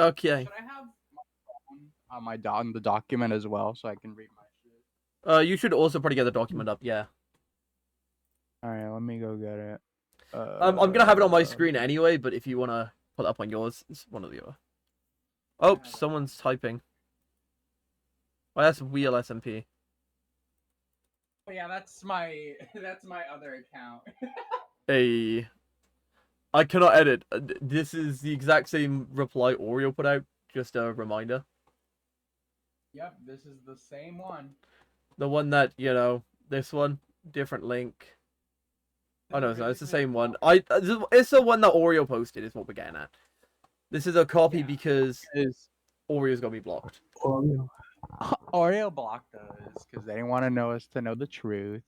Okay. Should I have my phone on the document as well so I can read my shit? You should also probably get the document up. Yeah. All right, let me go get it. I'm gonna have it on my screen anyway, but if you wanna pull it up on yours, it's one or the other. Oh, someone's typing. Oh, that's Wheel SMP. Oh yeah, that's my other account. Hey, I cannot edit. This is the exact same reply Oreo put out. Just a reminder. Yep, this is the same one. The one that, this one, different link. Oh no, it's the same one. It's the one that Oreo posted. Is what we're getting at. This is a copy because Oreo's gonna be blocked. Oreo blocked us because they didn't want to know us to know the truth.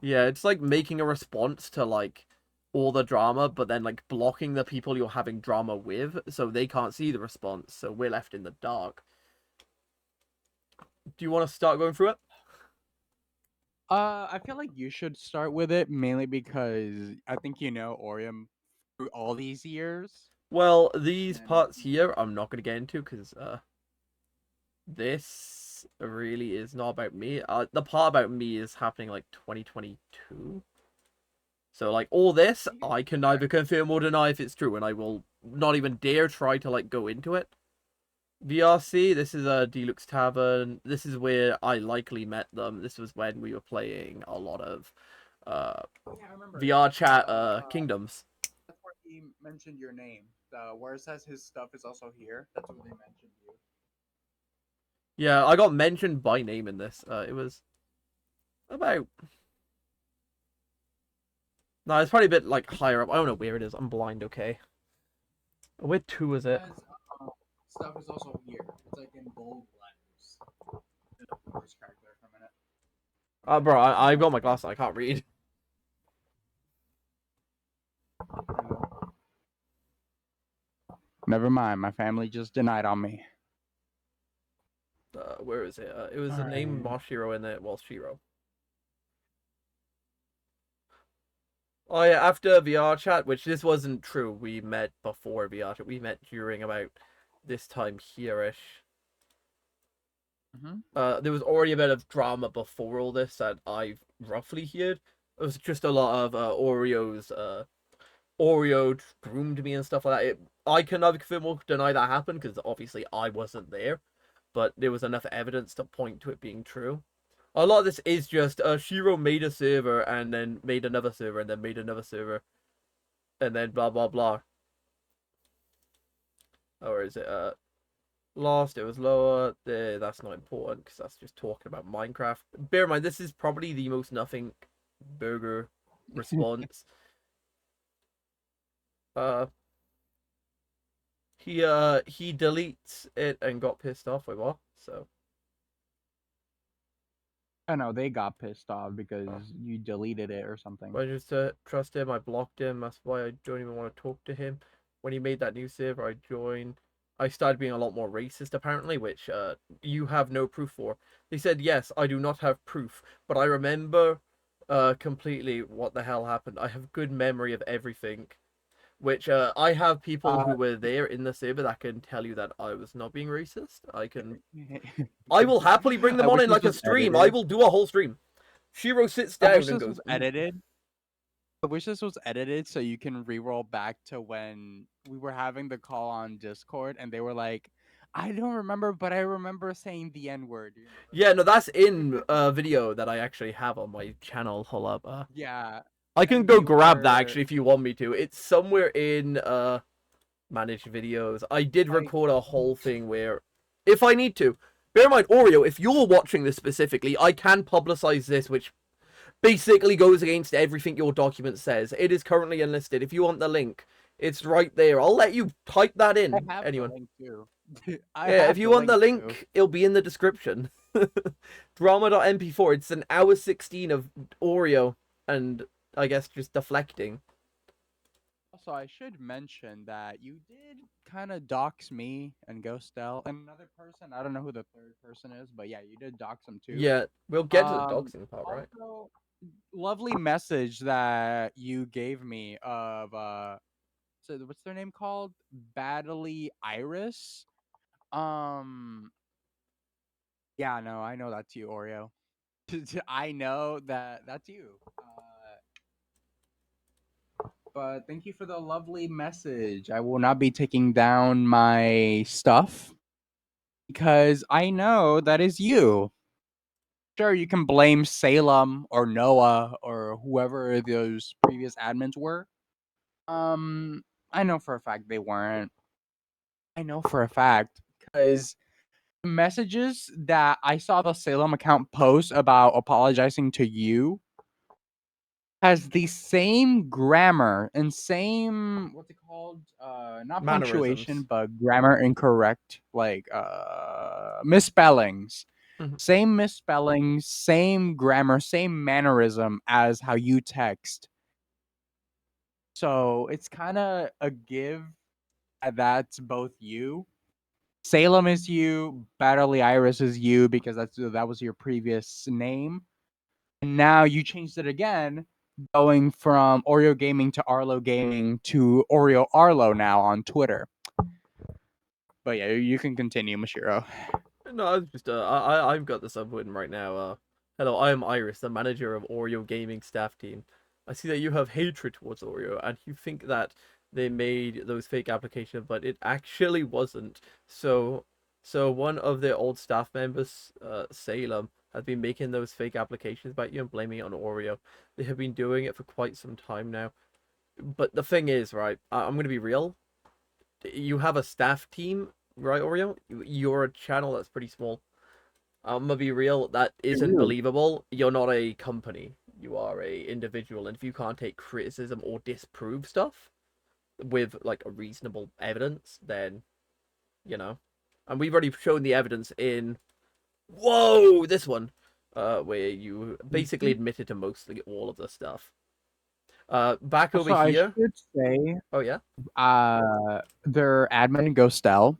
Yeah, it's like making a response to like all the drama, but then like blocking the people you're having drama with, so they can't see the response. So we're left in the dark. Do you want to start going through it? I feel like you should start with it mainly because I think you know Oreo through all these years. Well, these parts here I'm not gonna get into because this really is not about me. The part about me is happening like 2022. So like all this, I can neither confirm or deny if it's true, and I will not even dare try to like go into it. VRC, this is a Deluxe Tavern. This is where I likely met them. This was when we were playing a lot of VR chat Kingdoms. That's where he mentioned your name. Where it says his stuff is also here. That's where they mentioned you. Yeah, I got mentioned by name in this. It was about... No, it's probably a bit like higher up. I don't know where it is. I'm blind, okay. Where 2 is it? Stuff is also here. It's like in bold letters. Voice crack there for a minute. Bro, I've got my glasses. I can't read. Never mind. My family just denied on me. Where is it? It was the name Moshiro in it. Well, Shiro. Oh yeah, after VR chat, which this wasn't true. We met before VR chat. We met during about this time here-ish. There was already a bit of drama before all this that I've roughly heard. It was just a lot of Oreo groomed me and stuff like that. I can neither confirm or deny that happened because obviously I wasn't there, but there was enough evidence to point to it being true. A lot of this is just Shiro made a server and then made another server and then made another server and then blah blah blah. Or is it lost? It was lower. That's not important because that's just talking about Minecraft. Bear in mind, this is probably the most nothing burger response. He deletes it and got pissed off. Wait, what? So. I know they got pissed off because you deleted it or something. I just trust him. I blocked him. That's why I don't even want to talk to him. When he made that new server, I joined. I started being a lot more racist, apparently, which you have no proof for. They said, yes, I do not have proof, but I remember completely what the hell happened. I have good memory of everything, which I have people who were there in the server that can tell you that I was not being racist. I will happily bring them on in like a stream. I will do a whole stream. Shiro sits down and goes, edited. I wish this was edited so you can re-roll back to when we were having the call on Discord and they were like, I don't remember, but I remember saying the N-word. Yeah, no, that's in a video that I actually have on my channel. Hold up. Yeah. I can go grab that actually if you want me to. It's somewhere in managed videos. I did record a whole thing where, if I need to, bear in mind, Oreo, if you're watching this specifically, I can publicize this, which basically goes against everything your document says. It is currently unlisted. If you want the link, it's right there. I'll let you type that in. I have anyone. the link too. Yeah, if you want the link, it'll be in the description. Drama.mp4. It's an hour 16 of Oreo and I guess just deflecting. Also, I should mention that you did kind of dox me and Ghostel and another person. I don't know who the third person is, but yeah, you did dox them too. Yeah, we'll get to the doxing part, right? Lovely message that you gave me of what's their name called? Badly Iris. Um, yeah, no, I know that's you, Oreo. I know that that's you. But thank you for the lovely message. I will not be taking down my stuff because I know that is you. Sure, you can blame Salem or Noah or whoever those previous admins were. Um, I know for a fact they weren't. I know for a fact because the messages that I saw the Salem account post about apologizing to you has the same grammar and same what's it called? Not punctuation, Mannerisms. but grammar incorrect, like misspellings. Mhm. Same misspellings, same grammar, same mannerism as how you text. So it's kind of a give that that's both you. Salem is you, Battley Iris is you because that was your previous name. And now you changed it again, going from Oreo Gaming to Arlo Gaming to Oreo Arlo now on Twitter. But yeah, you can continue, Mashiro. No, I was just I've got the subwritten right now. Hello, I am Iris, the manager of Oreo Gaming staff team. I see that you have hatred towards Oreo, and you think that they made those fake applications, but it actually wasn't. So one of their old staff members, Salem, has been making those fake applications about you and blaming it on Oreo. They have been doing it for quite some time now. But the thing is, right? I'm gonna be real. You have a staff team, right, Oreo? You're a channel that's pretty small. I'm gonna be real, that isn't believable. You're not a company. You are a individual, and if you can't take criticism or disprove stuff with like a reasonable evidence, then you know. And we've already shown the evidence in this one, where you basically Mhm. admitted to mostly all of the stuff. Back over Also, I here. should say, Oh yeah. their admin Ghostel.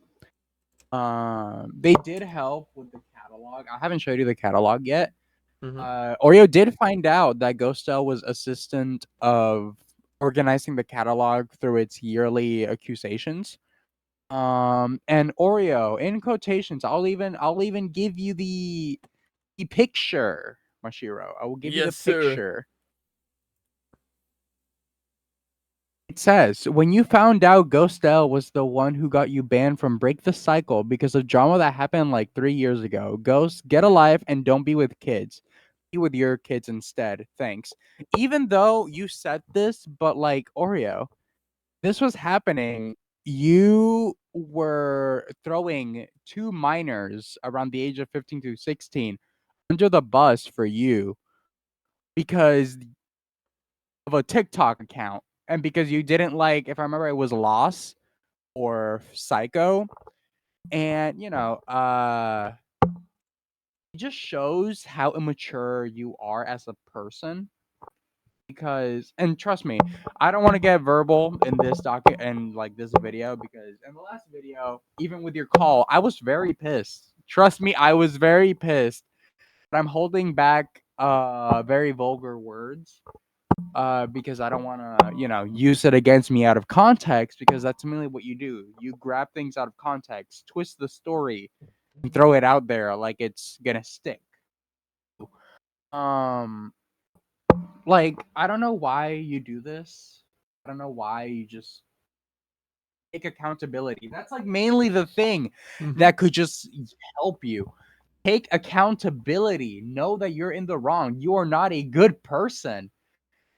They did help with the catalog. I haven't showed you the catalog yet. Mm-hmm. Oreo did find out that Ghostel was assistant of organizing the catalog through its yearly accusations. And Oreo in quotations. I'll even give you the picture, Mashiro. I will give you the Yes, sir. picture. It says, when you found out Ghostel was the one who got you banned from Break the Cycle because of drama that happened like 3 years ago, Ghost, get a life and don't be with kids. Be with your kids instead. Thanks. Even though you said this, but like Oreo, this was happening. You were throwing two minors around the age of 15 to 16 under the bus for you because of a TikTok account and because you didn't like, if I remember, it was Loss or Psycho. And, it just shows how immature you are as a person. Because, and trust me, I don't want to get verbal in this docket and like this video because in the last video, even with your call, I was very pissed. Trust me, I was very pissed. But I'm holding back very vulgar words because I don't want to, use it against me out of context because that's mainly what you do. You grab things out of context, twist the story, and throw it out there like it's gonna stick. Um, like I don't know why you do this. I don't know why you just take accountability. That's like mainly the thing Mm-hmm. that could just help you. Take accountability. Know that you're in the wrong. You are not a good person.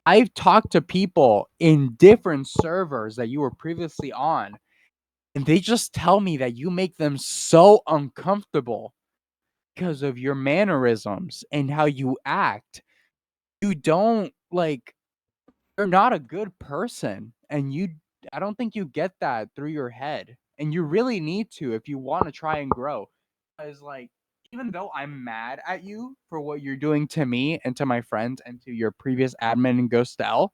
I've talked to people in different servers that you were previously on, and they just tell me that you make them so uncomfortable because of your mannerisms and how you act. You don't like, you're not a good person, and I don't think you get that through your head, and you really need to if you want to try and grow. Because, like, even though I'm mad at you for what you're doing to me and to my friends and to your previous admin Ghostel,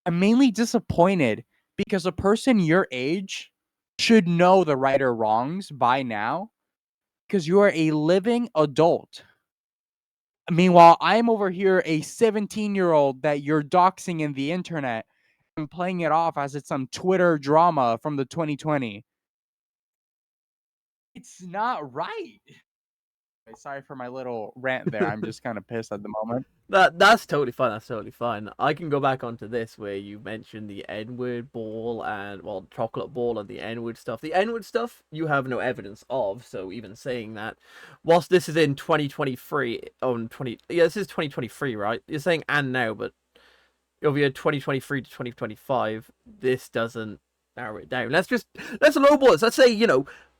I'm mainly disappointed because a person your age should know the right or wrongs by now because you are a living adult. Meanwhile, I'm over here a 17-year-old that you're doxing in the internet and playing it off as it's some Twitter drama from the 2020. It's not right. Sorry for my little rant there. I'm just kind of pissed at the moment. That's totally fine. That's totally fine. I can go back onto this where you mentioned the N-word ball and well, chocolate ball and the N-word stuff. The N-word stuff you have no evidence of, so even saying that, whilst this is in 2023, this is 2023, right? You're saying and now, but over year 2023 to 2025, this doesn't narrow it down. Let's lowball it. Let's say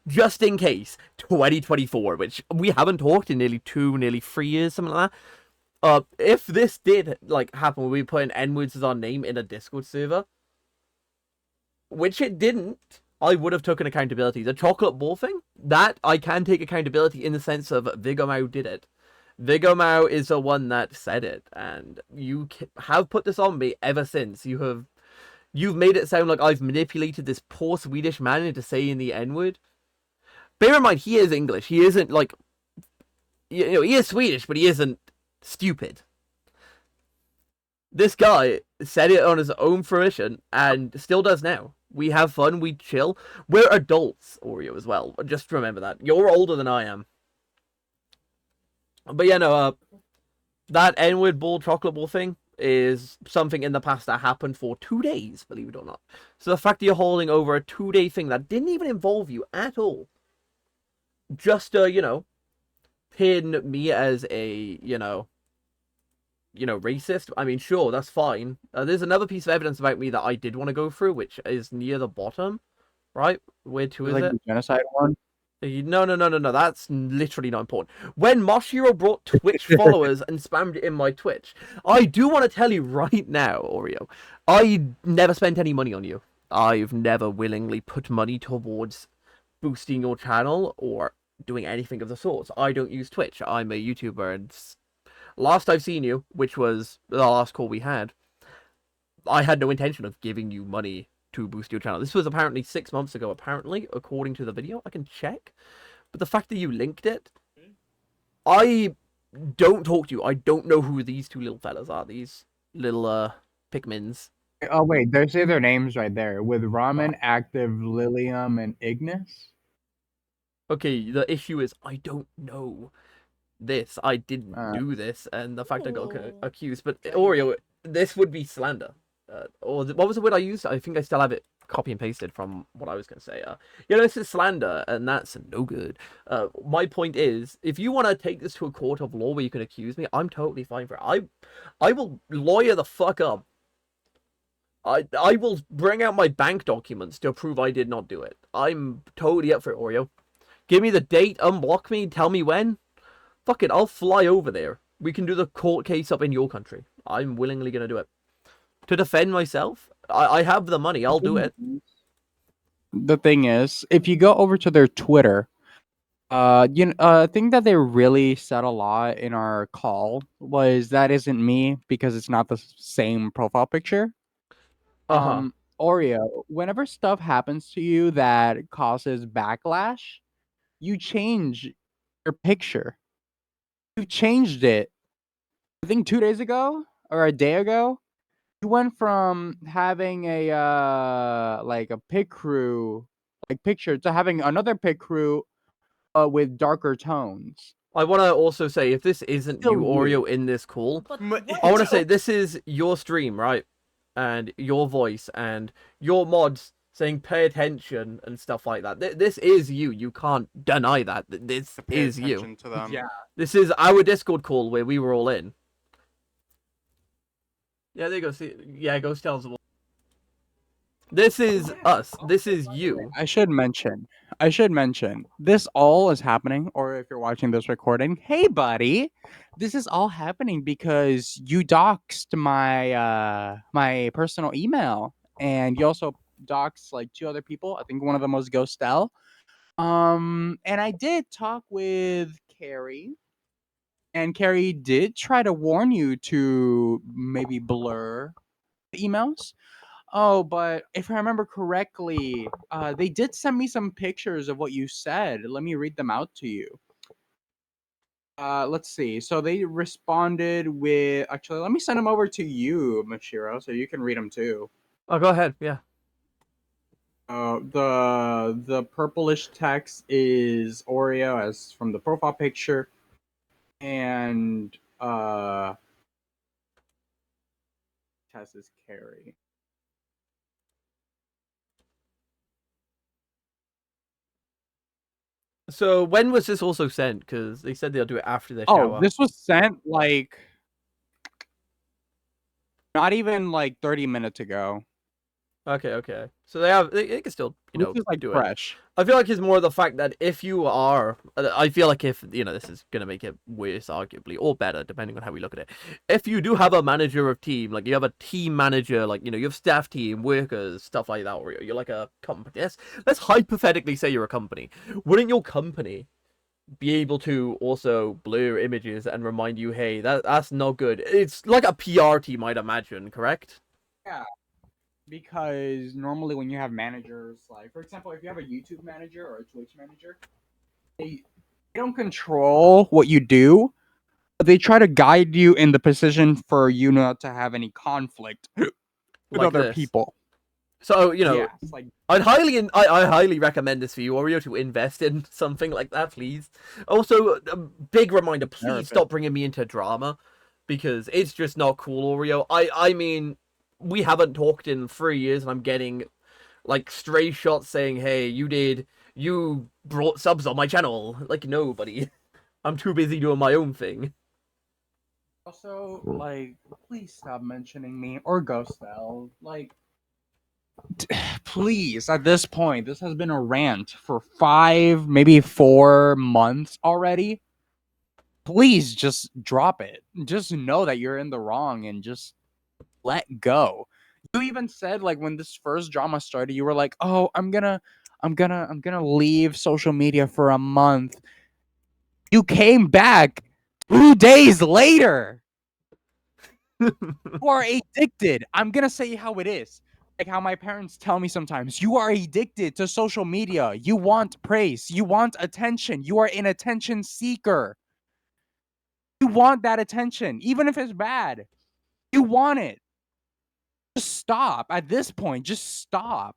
just in case 2024, which we haven't talked in nearly 3 years, something like that. If this did happen, we put in N-words as our name in a Discord server, which it didn't, I would have taken accountability. The chocolate ball thing, that I can take accountability in the sense of Vigomau did it. Vigomau is the one that said it, and you have put this on me ever since. You've made it sound like I've manipulated this poor Swedish man into saying the N-word. Bear in mind, he is English. He isn't he is Swedish, but he isn't stupid. This guy said it on his own fruition and still does now. We have fun, we chill. We're adults, Oreo, as well. Just remember that. You're older than I am. But yeah, no, that N-word ball, chocolate ball thing is something in the past that happened for 2 days, believe it or not. So the fact that you're holding over a 2-day thing that didn't even involve you at all, just to, pin me as a, racist. I mean, sure, that's fine. There's another piece of evidence about me that I did want to go through, which is near the bottom, right? Where to is Like it? the genocide one. No. That's literally not important. When Moshiro brought Twitch followers and spammed it in my Twitch, I do want to tell you right now, Oreo, I never spent any money on you. I've never willingly put money towards boosting your channel or doing anything of the sorts. I don't use Twitch. I'm a YouTuber, and last I've seen you, which was the last call we had, I had no intention of giving you money to boost your channel. This was apparently 6 months ago, apparently, according to the video. I can check. But the fact that you linked it, I don't talk to you. I don't know who these two little fellas are. These little Pikmins. Oh wait, there's their names right there with Ramen, Active, Lilium, and Ignis. Okay, the issue is I don't know this. I didn't do this, and the fact I got accused. But Oreo, this would be slander. Or what was the word I used? I think I still have it copy and pasted from what I was going to say. This is slander, and that's no good. My point is, if you want to take this to a court of law where you can accuse me, I'm totally fine for it. I will lawyer the fuck up. I will bring out my bank documents to prove I did not do it. I'm totally up for it, Oreo. Give me the date, unblock me, tell me when. Fuck it, I'll fly over there. We can do the court case up in your country. I'm willingly going to do it. To defend myself, I have the money. I'll do it. The thing is, if you go over to their Twitter, I think that they really said a lot in our call was that isn't me because it's not the same profile picture. Uh-huh. Oreo, whenever stuff happens to you that causes backlash, you change your picture. You changed it. I think 2 days ago or a day ago. You went from having a like a pit crew like picture to having another pit crew with darker tones. I want to also say, if this isn't Still you, Oreo, in this call, I want to say this is your stream, right? And your voice and your mods saying pay attention and stuff like that. This is you. You can't deny that. This is you. To them. Yeah. This is our Discord call where we were all in. Yeah, there you go. See, yeah, Ghost tells them. This is us. This is you. I should mention this all is happening, or if you're watching this recording, hey buddy, this is all happening because you doxed my personal email, and you also doxed like 2 other people. I think one of them was Ghostel. And I did talk with Carrie, and Carrie did try to warn you to maybe blur the emails. Oh, but if I remember correctly, they did send me some pictures of what you said. Let me read them out to you. Let's see. So they responded with actually. Let me send them over to you, Mashiro, so you can read them too. Oh, go ahead. Yeah. The purplish text is Oreo as from the profile picture, and test is Carrie. So when was this also sent? Because they said they'll do it after their Oh, shower. this was sent like not even like 30 minutes ago. Okay, okay. So they can still, This is like do it. fresh. I feel like it's more the fact that if you are, I feel like if, this is going to make it worse, arguably, or better, depending on how we look at it. If you do have a manager of team, like you have a team manager, like, you have staff team, workers, stuff like that, or you're like a company. Let's hypothetically say you're a company. Wouldn't your company be able to also blur images and remind you, hey, that's not good? It's like a PR team, I'd imagine, correct? Yeah, because normally when you have managers, like for example, if you have a YouTube manager or a Twitch manager, they don't control what you do. But they try to guide you in the position for you not to have any conflict with Like other this. people. So, Yes, like I highly recommend this for you, Oreo, to invest in something like that, please. Also, a big reminder, please therapist. stop bringing me into drama, because it's just not cool, Oreo. I mean, we haven't talked in 3 years, and I'm getting like stray shots saying, "Hey, you brought subs on my channel." Like nobody. I'm too busy doing my own thing. Also, like, please stop mentioning me or Ghostel. Like, please, at this point, this has been a rant for 5, maybe 4 months already. Please just drop it. Just know that you're in the wrong and just let go. You even said like when this first drama started, you were like, "Oh, I'm gonna leave social media for a month." You came back 2 days later. You are addicted. I'm gonna say how it is. Like how my parents tell me sometimes, you are addicted to social media. You want praise. You want attention. You are an attention seeker. You want that attention, even if it's bad. You want it. Just stop. At this point, just stop.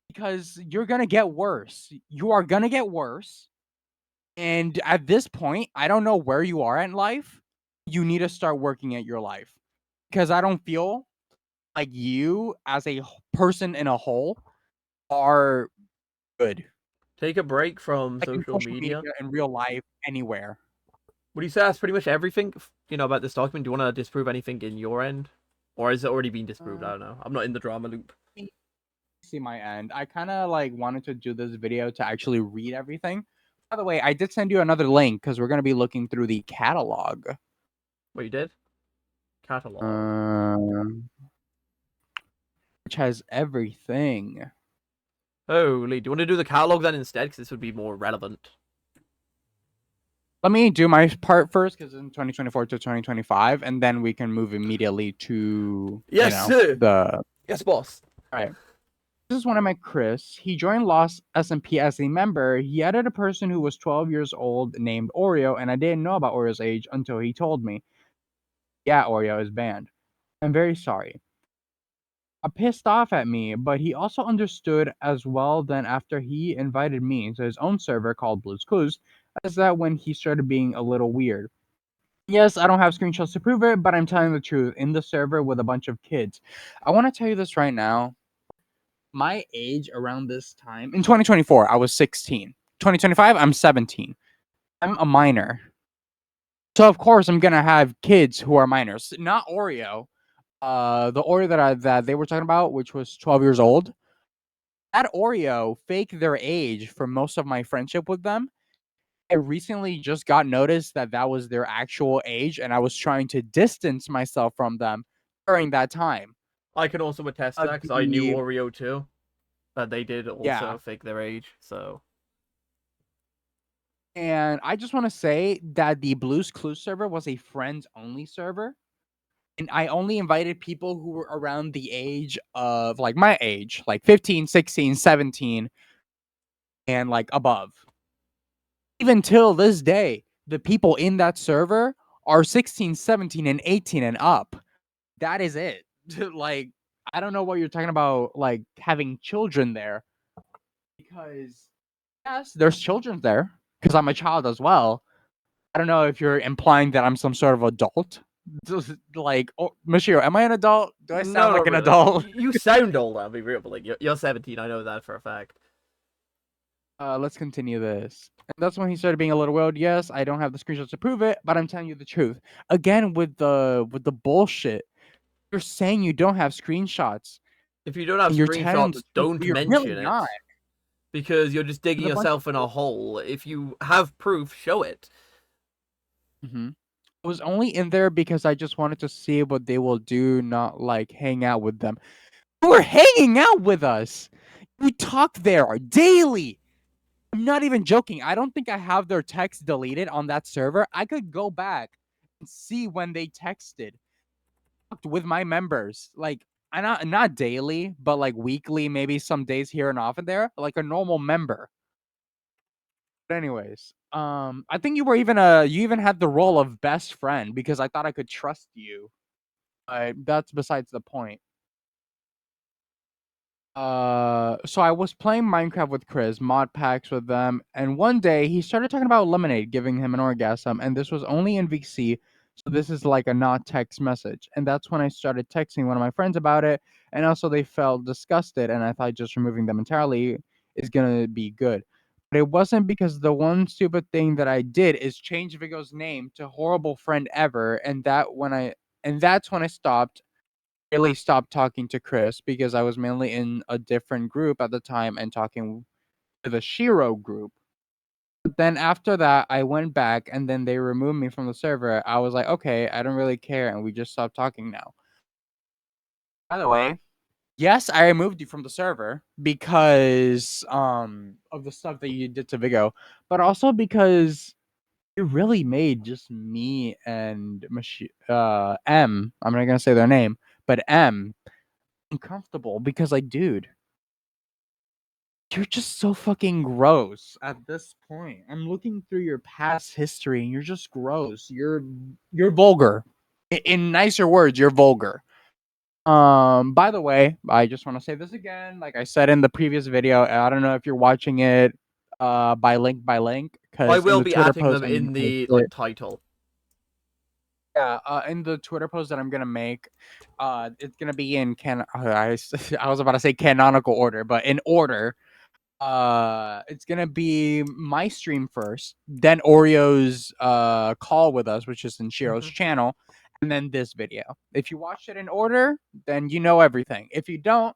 Because you're gonna get worse. You are gonna get worse. And at this point, I don't know where you are in life. You need to start working at your life. Because I don't feel like you as a person in a whole are good. Take a break from Like in social social media. media, in real life, anywhere. Would you say that's pretty much everything, about this document? Do you want to disprove anything in your end? Or has it already been disproved? I Uh, don't know. I'm not in the drama loop. let me see my end. I kind of like wanted to do this video to actually read everything. By the way, I did send you another link because we're gonna be looking through the catalog. What you did? Catalog. Um, which has everything. Holy, do you want to do the catalog then instead? Because this would be more relevant. Let me do my part first because it's in 2024 to 2025, and then we can move immediately to Yes, sir. the. Yes, boss. All right. This is one of my Chris. He joined Lost SMP as a member. He added a person who was 12 years old named Oreo, and I didn't know about Oreo's age until he told me. Yeah, Oreo is banned. I'm very sorry. Pissed off at me, but he also understood as well then after he invited me into his own server called Blue's Clues, as that when he started being a little weird. Yes, I don't have screenshots to prove it, but I'm telling the truth. In the server with a bunch of kids. I want to tell you this right now. My age around this time in 2024, I was 16. 2025, I'm 17. I'm a minor. So of course I'm gonna have kids who are minors. Not Oreo. The Oreo that they were talking about, which was 12 years old. That Oreo faked their age for most of my friendship with them. I recently just got noticed that that was their actual age, and I was trying to distance myself from them during that time. I can also attest to that because I knew The Oreo too. That they did Yeah, also fake their age. So and I just want to say that the Blues Clues server was a friends only server, and I only invited people who were around the age of like my age, like 15, 16, 17, and like above. Even till this day, the people in that server are 16, 17, and 18 and up. That is it. Like I don't know what you're talking about, like having children there, because yes, there's children there because I'm a child as well. I don't know if you're implying that I'm some sort of adult. Just like, oh, Mashiro, am I an adult? Do I No, sound like not an really. adult? You sound old. I'll be real, but like you're 17. I know that for a fact. Let's continue this. And that's when he started being a little weird. Yes, I don't have the screenshots to prove it, but I'm telling you the truth. Again, with the bullshit. You're saying you don't have screenshots, If you don't have and you're telling screenshots, the truth, don't but you're really mention not. it because you're just digging With a bunch yourself in a hole. If you have proof, show it. of I was only in there because I just wanted to see what they will do, not like hang out with them. You were hanging out with us. We talk there daily. I'm not even joking. I don't think I have their text deleted on that server. I could go back and see when they texted with my members. Like, I not daily, but like weekly, maybe some days here and off and there, like a normal member. But anyways, I think you were even you even had the role of best friend because I thought I could trust you. That's besides the point. So I was playing Minecraft with Chris, mod packs with them, and one day he started talking about lemonade giving him an orgasm, and this was only in VC, so this is like a not text message. And that's when I started texting one of my friends about it, and also they felt disgusted, and I thought just removing them entirely is gonna be good. But it wasn't, because the one stupid thing that I did is change Vigo's name to horrible friend ever, and that's when I really stopped talking to Chris because I was mainly in a different group at the time and talking to the Shiro group. But then after that, I went back and then they removed me from the server. I was like, okay, I don't really care, and we just stopped talking now. By the way, yes, I removed you from the server because of the stuff that you did to Vigo, but also because you really made just me and M. I'm not gonna say their name, but M uncomfortable because, like, dude, you're just so fucking gross at this point. I'm looking through your past history and you're just gross. You're vulgar. In nicer words, you're vulgar. By the way, I just want to say this again. Like I said in the previous video, I don't know if you're watching it by link, I because in will the be Twitter adding post them I'm gonna in post the it. title. Yeah, in the Twitter post that I'm gonna make, it's gonna be in I was about to say canonical order, but in order. It's gonna be my stream first, then Oreo's call with us, which is in Shiro's Hmm. channel, and then this video. If you watch it in order, then you know everything. If you don't,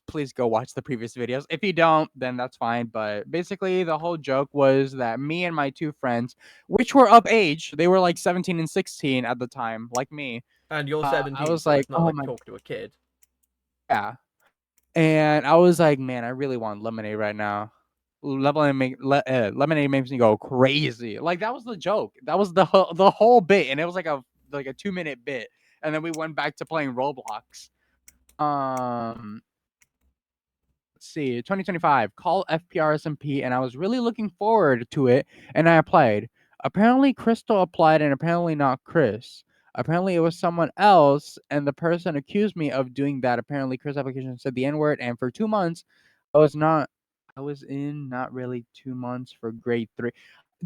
please go watch the previous videos. If you don't, then that's fine. But basically, the whole joke was that me and my two friends, which were of age, they were like 17 and 16 at the time, like me. And you're I 17, was so like, it's not oh like my, talk to a kid. yeah. And I was like, man, I really want lemonade right now. Lemonade makes me go crazy. Like, that was the joke. That was the whole bit, and it was like a 2 minute bit. And then we went back to playing Roblox. Um, let's see, 2025 call FPRSMP, and I was really looking forward to it, and I applied. Apparently, Crystal applied, and apparently not Chris. Apparently, it was someone else, and the person accused me of doing that. Apparently, Chris' application said the N word, and for 2 months, I was not. I was in not really 2 months for grade three.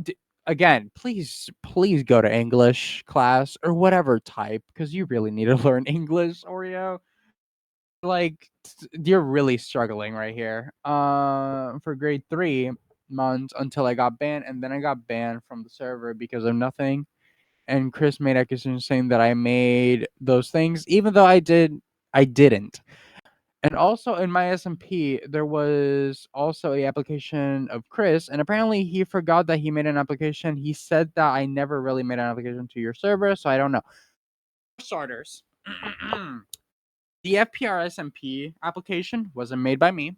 D- Again, please go to English class or whatever type, because you really need to learn English, Oreo. Like, you're really struggling right here. For grade 3 months until I got banned, and then I got banned from the server because of nothing. And Chris made accusations saying that I made those things, even though I didn't. And also in my SMP, there was also a application of Chris, and apparently he forgot that he made an application. He said that I never really made an application to your server, so I don't know. For starters, the FPR SMP application wasn't made by me.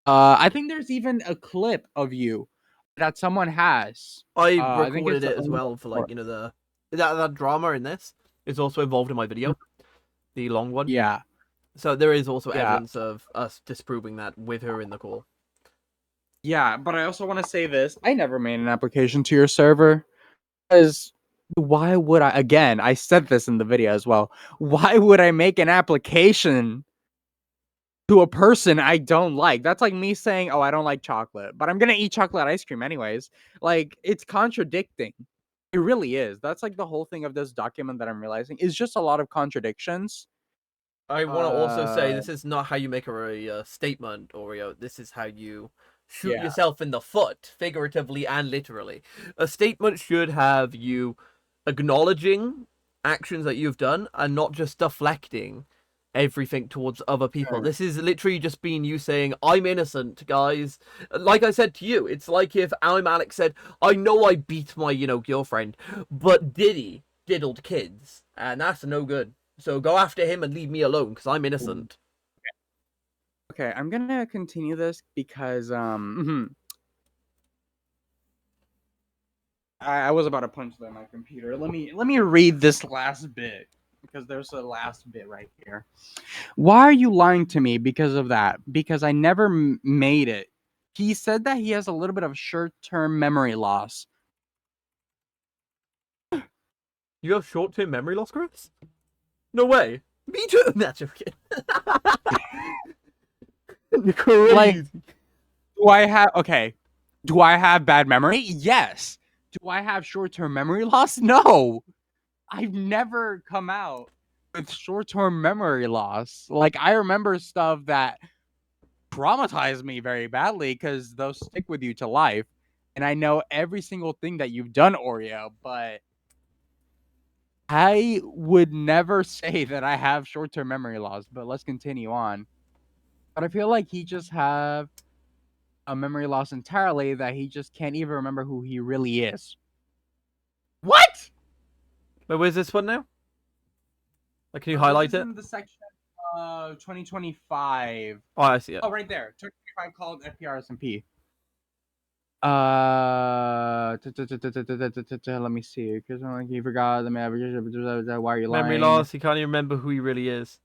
I think there's even a clip of you that someone has. I I think recorded it's it as well for like that drama in this is also involved in my video, the long one. yeah, So there is also yeah, evidence of us disproving that with her in the call. yeah. But I also want to say this: I never made an application to your server because Why would I? Again, I said this in the video as well. Why would I make an application to a person I don't like? That's like me saying, "Oh, I don't like chocolate, but I'm gonna eat chocolate ice cream anyways." Like, it's contradicting. It really is. That's like the whole thing of this document that I'm realizing is just a lot of contradictions. I want to also say Uh, this is not how you make a statement, Oreo. This is how you shoot yeah. yourself in the foot, figuratively and literally. A statement should have you acknowledging actions that you've done and not just deflecting everything towards other people. Sure. This is literally just being you saying, I'm innocent, guys. Like I said to you, it's like if I'm Alex said, I know I beat my, girlfriend, but Diddy diddled kids, and that's no good. So go after him and leave me alone because I'm innocent. Okay, I'm gonna continue this because I was about to punch that my computer. Let me read this last bit because there's a last bit right here. Why are you lying to me because of that? Because I never made it. He said that he has a little bit of short-term memory loss. You have short-term memory loss, Chris? No way. Me too. That's joking. Like, Crazy. do I have okay? Do I have bad memory? Yes. Do I have short-term memory loss? No. I've never come out with short-term memory loss. Like, I remember stuff that traumatized me very badly because those stick with you to life. And I know every single thing that you've done, Oreo, but I would never say that I have short-term memory loss. But let's continue on. But I feel like he just have a memory loss entirely that he just can't even remember who he really is. What? Wait, where's this one now? Like, can you This highlight is it? in the section 2025. Oh, I see it. Oh, right there. 2025 called FPR SMP. Let me see. Because like he forgot the man. Why are you Memory lying? loss. He can't even remember who he really is.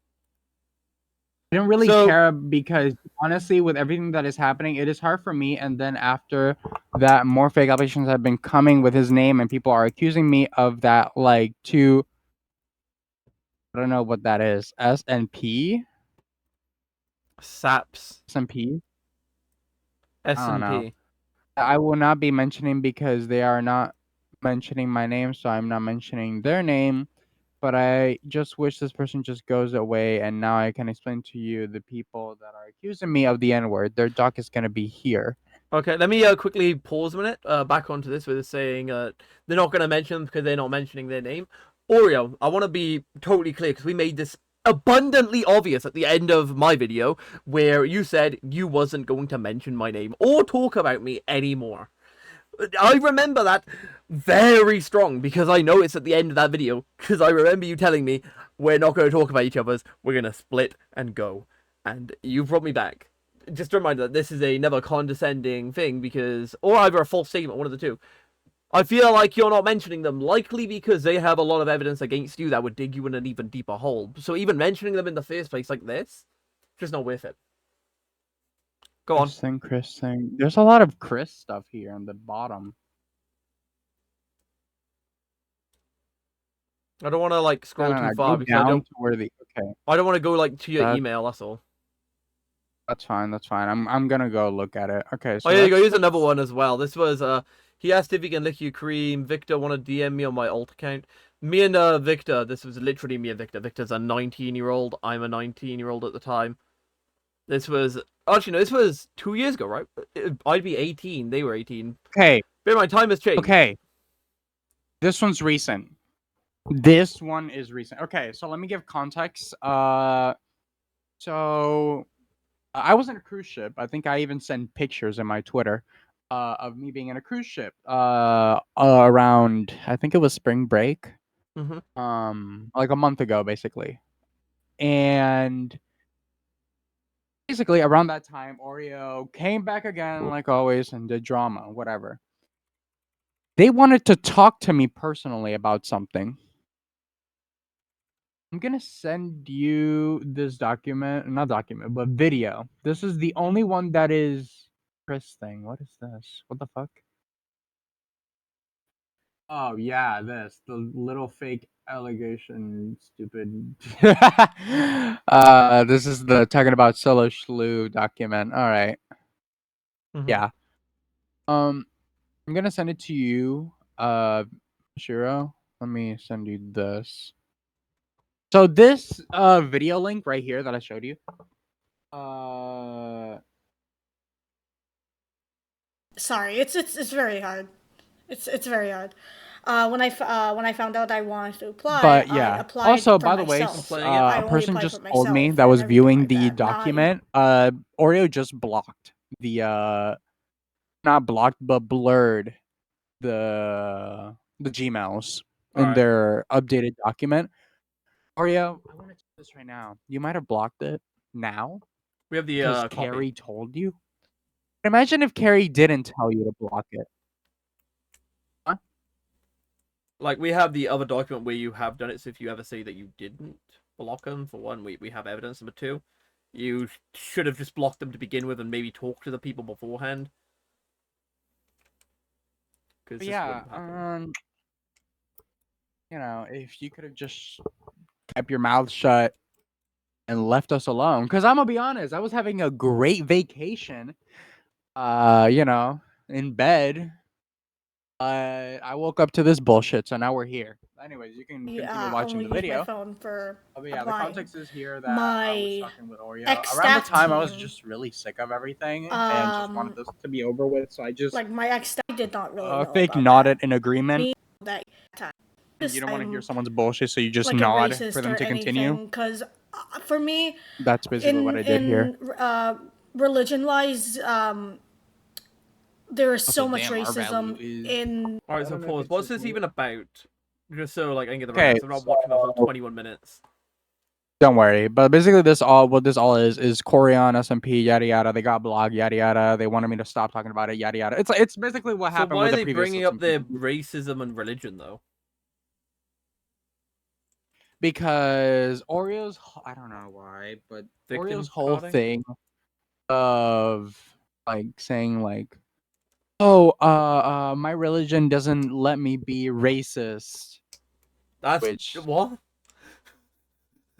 I didn't really So, care because honestly, with everything that is happening, it is hard for me. And then after that, more fake allegations have been coming with his name, and people are accusing me of that. Like, to I don't know what that is. SNP, Saps SMP. S I don't and know. P. I will not be mentioning because they are not mentioning my name, so I'm not mentioning their name. But I just wish this person just goes away, and now I can explain to you the people that are accusing me of the N word. Their doc is gonna be here. Okay, let me quickly pause a minute. Back onto this with saying they're not going to mention them because they're not mentioning their name. Oreo, I want to be totally clear because we made this abundantly obvious at the end of my video where you said you wasn't going to mention my name or talk about me anymore. I remember that very strong because I know it's at the end of that video because I remember you telling me we're not going to talk about each other's, we're going to split and go. And you brought me back. Just a reminder that this is another condescending thing because, or either a false statement, one of the two. I feel like you're not mentioning them, likely because they have a lot of evidence against you that would dig you in an even deeper hole. So even mentioning them in the first place like this, just not worth it. Go on. Chris thing. There's a lot of Chris stuff here on the bottom. I don't want to like No, scroll no, too no. far Go because down to where the okay. I don't want to go like to your That email. That's all. that's fine. That's fine. I'm gonna go look at it. Okay, Oh, so here you go. let's Here's another let's one as well. This was he asked if he can lick you cream. Victor wanted to DM me on my alt account. Me and Victor. This was literally me and Victor. Victor's a 19-year-old. I'm a 19-year-old at the time. This was actually no. This was 2 years ago, right? I'd be 18. They were 18. okay. Bear in mind, time has changed. Okay. This one's recent. This one is recent. Okay, so let me give context. So I was in a cruise ship. I think I even sent pictures in my Twitter of me being in a cruise ship around I think it was spring break, Mm-hmm. like a month ago, basically. And basically around that time, Oreo came back again, like always, and did drama, whatever. They wanted to talk to me personally about something. I'm gonna send you this document, not document, but video. This is the only one that is Chris thing. What is this? What the fuck? Oh yeah, the little fake allegation, stupid. This is the talking about solo Shlu document. All right, Hmm. yeah. I'm gonna send it to you, Shiro. Let me send you this. So this video link right here that I showed you. Uh, Sorry, it's very hard. It's very hard. When I found out I wanted to apply, but I yeah. applied Also, for by the way, I'm myself. playing it. I a only person applied for just told me myself that and was everything viewing like the that. document. Oreo just blocked the not blocked but blurred the Gmails All in right, their updated document. Oreo, I want to check this right now. You might have blocked it now we have the because copy. Carrie told you. Imagine if Carrie didn't tell you to block it. Huh? Like we have the other document where you have done it. So if you ever say that you didn't block them, for one, we have evidence. Number two, you should have just blocked them to begin with and maybe talked to the people beforehand, because But this yeah, wouldn't have happened. if you could have just kept your mouth shut and left us alone, because I'm gonna be honest, I was having a great vacation. In bed. I woke up to this bullshit, so now we're here. Anyways, you can continue watching Only the use my video. phone for But yeah, the applying. context is here that I was My talking with Oreo. ex Around the staff time I was team, just really sick of everything and just wanted um, this to be over with, so I just like my ex staff did not really know fake about that. nodded in agreement. Me that time. You Just don't want to hear I'm someone's bullshit, so you just like a nod for racist them or to continue. anything, because for me, That's basically what in I did here. religion wise, there is Also, so much damn, our value racism is. in. All right, I so don't know if pause. it's What's just this me. even about? Just so like I can get the rundown. Okay, 'Cause I'm not watching the whole so 21 minutes. don't worry. But basically, this all is Corian, SMP, yada yada. They got blocked, yada yada. They wanted me to stop talking about it, yada yada. It's basically what So happened why with are the they previous bringing up SMP. their racism and religion though? Because I don't know why, but Oreo's Victim whole carding? thing of like saying like, oh, my religion doesn't let me be racist. That's Which, what?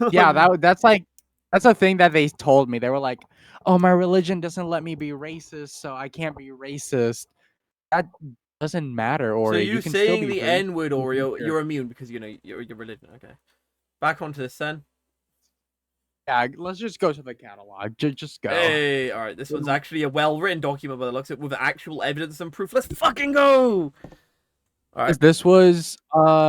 Like, yeah, that's a thing that they told me. They were like, oh, my religion doesn't let me be racist, so I can't be racist. That doesn't matter, so Oreo. You you can still saying be the racist. N word, And be Oreo? your You're immune because you know your religion. Okay, back onto this then. Yeah, let's just go to the catalog. Just go. Hey, all right. This one's actually a well-written document by the looks of it, with actual evidence and proof. Let's fucking go! All right. This was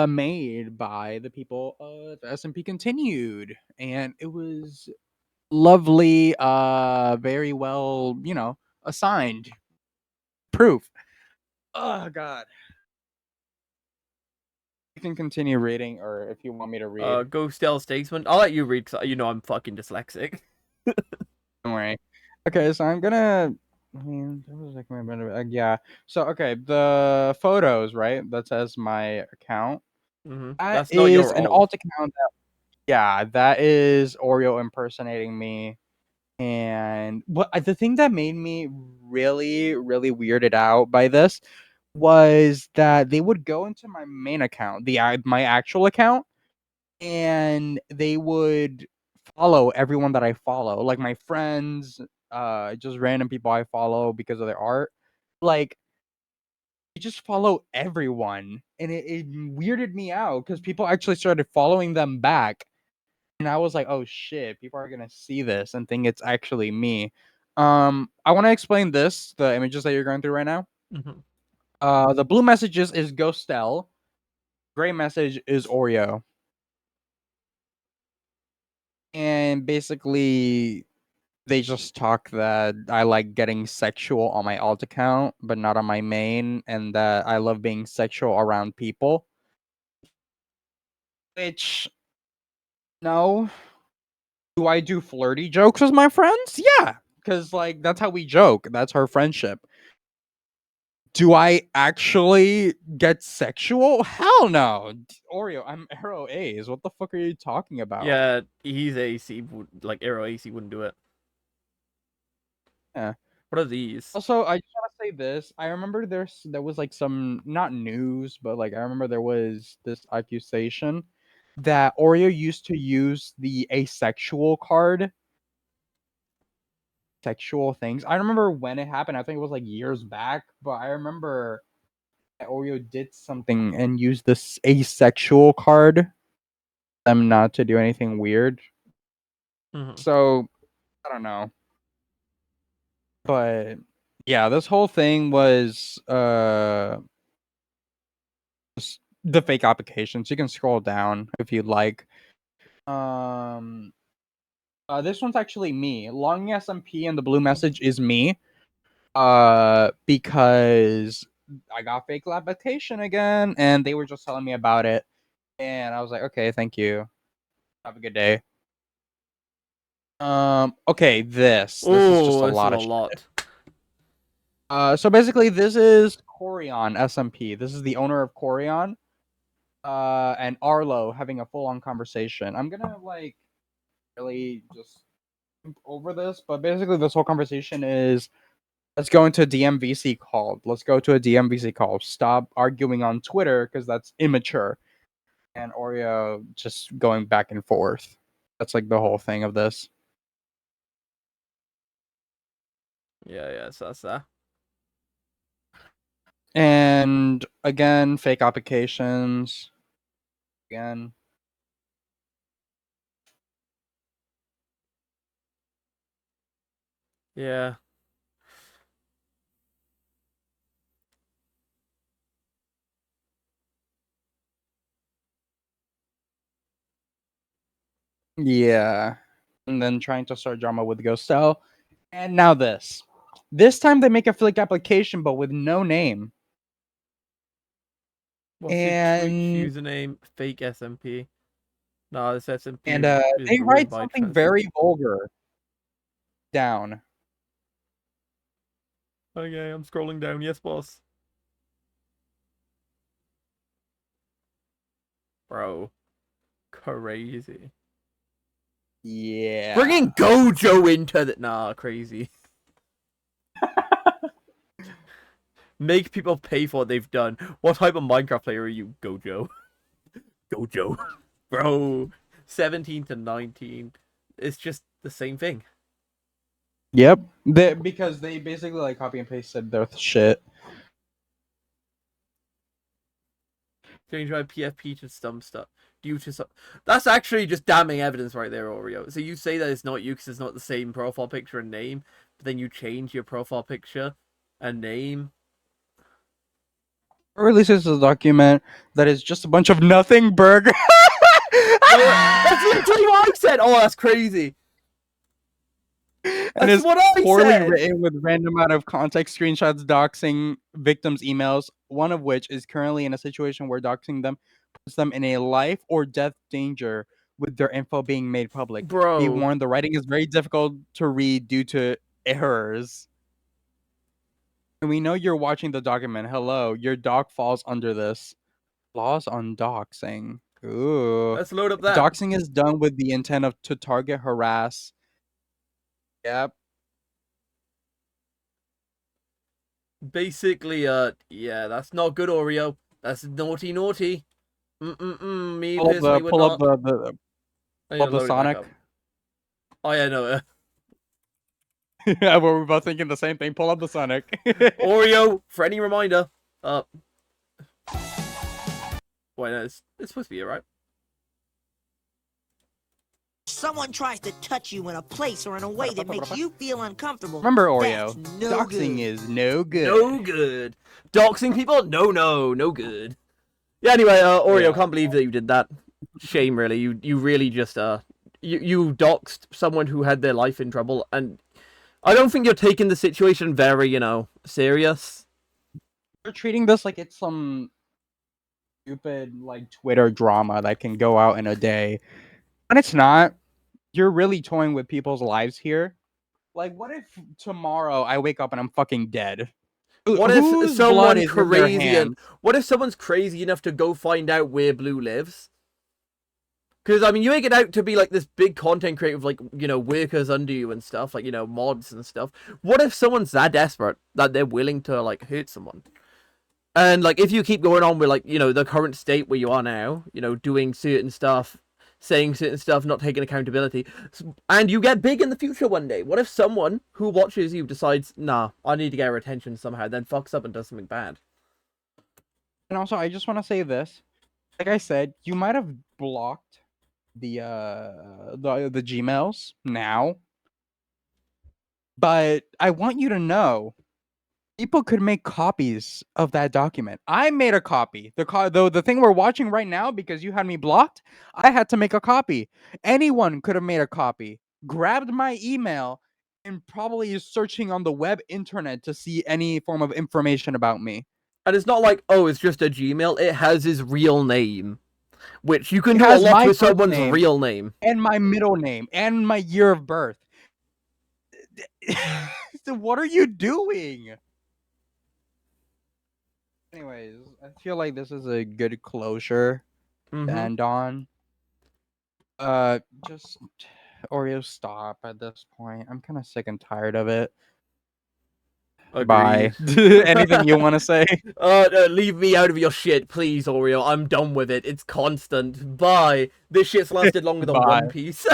made by the people of SMP Continued, and it was lovely, very well, assigned proof. Oh god. You can continue reading, or if you want me to read, Ghost Tale Statesman. I'll let you read because you know I'm fucking dyslexic. don't worry. Okay, so I'm gonna. I mean, that was like yeah. So okay, the photos, right? That says my account. That That's not is your an alt. alt account. Yeah, that is Oreo impersonating me. And the thing that made me really, really weirded out by this was that they would go into my main account, my actual account, and they would follow everyone that I follow, like my friends, just random people I follow because of their art. Like they just follow everyone, and it weirded me out because people actually started following them back. And I was like, "Oh shit, people are gonna see this and think it's actually me." I want to explain the images that you're going through right now. Mm-hmm. The blue messages is Ghostel. Gray message is Oreo. And basically, they just talk that I like getting sexual on my alt account, but not on my main, and that I love being sexual around people. Which, no. Do I do flirty jokes with my friends? Yeah. Because, like, that's how we joke. That's our friendship. Do I actually get sexual? Hell no. Oreo, I'm Arrow A's. What the fuck are you talking about? Yeah, he's AC. Like Arrow AC wouldn't do it. Yeah. What are these? Also, I just want to say this. I remember there was like some not news, but like I remember there was this accusation that Oreo used to use the asexual card, sexual things. I remember when it happened. I think it was like years back, but I remember that Oreo did something and used this asexual card. Them not to do anything weird. Mhm. So I don't know, but yeah, this whole thing was the fake applications. You can scroll down if you'd like. Um, this one's actually me. Longing SMP and the blue message is me. Because I got fake application again, and they were just telling me about it, and I was like, okay, thank you. Have a good day. Okay, this is just a Oh, this is lot a of shit. lot. So basically, this is Corion SMP. This is the owner of Corion. And Arlo having a full-on conversation. I'm gonna like really just skip over this, but basically this whole conversation is let's go into a DMVC call. Let's go to a DMVC call. Stop arguing on Twitter because that's immature. And Oreo just going back and forth. That's like the whole thing of this. Yeah, so that's that. And again, fake applications. Again. Yeah. Yeah. And then trying to start drama with Ghostel. And now this. This time they make a fake application, but with no name. What's the Twitch And username? Fake SMP. No, this SMP and is they ruined write by something translation. very vulgar down. Okay, I'm scrolling down. Yes, boss. Bro. Crazy. Yeah. Bringing Gojo into the... Nah, crazy. Make people pay for what they've done. What type of Minecraft player are you, Gojo? Gojo. Bro. 17 to 19. It's just the same thing. Yep. Because they basically like copy and pasted their shit. Change my PFP to some stuff. Due to some... That's actually just damning evidence right there, Oreo. So you say that it's not you because it's not the same profile picture and name, but then you change your profile picture and name. Releases a document that is just a bunch of nothing burger. That's literally what I said. Oh, that's crazy. And That's is what I poorly said. written with random out of context screenshots doxing victims' emails, one of which is currently in a situation where doxing them puts them in a life or death danger with their info being made public. Be Bro. warned, the writing is very difficult to read due to errors. And we know you're watching the document. Hello, your doc falls under this. Laws on doxing. Ooh. Let's load up that. Doxing is done with the intent of to target, harass. Yep. Basically, yeah, that's not good, Oreo. That's naughty, naughty. Me personally would Pull up not. the I need pull to up the load it back Sonic. up. Oh, yeah, no. Yeah, we're both thinking the same thing. Pull up the Sonic. Oreo, for any reminder. Wait, no, it's supposed to be it, right? Someone tries to touch you in a place or in a way that makes you feel uncomfortable. Remember, Oreo, that's no doxing good. is no good. No good. Doxing people? No good. Yeah, anyway, Oreo, Yeah. can't believe that you did that. Shame, really. You really just, you doxed someone who had their life in trouble, and I don't think you're taking the situation very, serious. You're treating this like it's some stupid, like, Twitter drama that can go out in a day. And it's not. You're really toying with people's lives here. Like, what if tomorrow I wake up and I'm fucking dead? What if Whose blood someone is in their crazy and hands? what if someone's crazy enough to go find out where Blue lives? Because, I mean, you make it out to be like this big content creator with, like, you know, workers under you and stuff, like, you know, mods and stuff. What if someone's that desperate that they're willing to, like, hurt someone? And, like, if you keep going on with, like, you know, the current state where you are now, you know, doing certain stuff, saying certain stuff, not taking accountability, and you get big in the future one day, what if someone who watches you decides, nah, I need to get her attention somehow, then fucks up and does something bad? And also, I just want to say this. Like I said, you might have blocked the Gmails now, but I want you to know people could make copies of that document. I made a copy. The thing we're watching right now, because you had me blocked, I had to make a copy. Anyone could have made a copy, grabbed my email, and probably is searching on the web internet to see any form of information about me. And it's not like, oh, it's just a Gmail, it has his real name. Which you can It do a has lot my with first someone's name. real name. And my middle name and my year of birth. So what are you doing? Anyways, I feel like this is a good closure to end on. Just Oreo, stop at this point. I'm kind of sick and tired of it. Bye. Anything you want to say? Leave me out of your shit, please, Oreo. I'm done with it. It's constant. Bye. This shit's lasted longer than Bye. One Piece.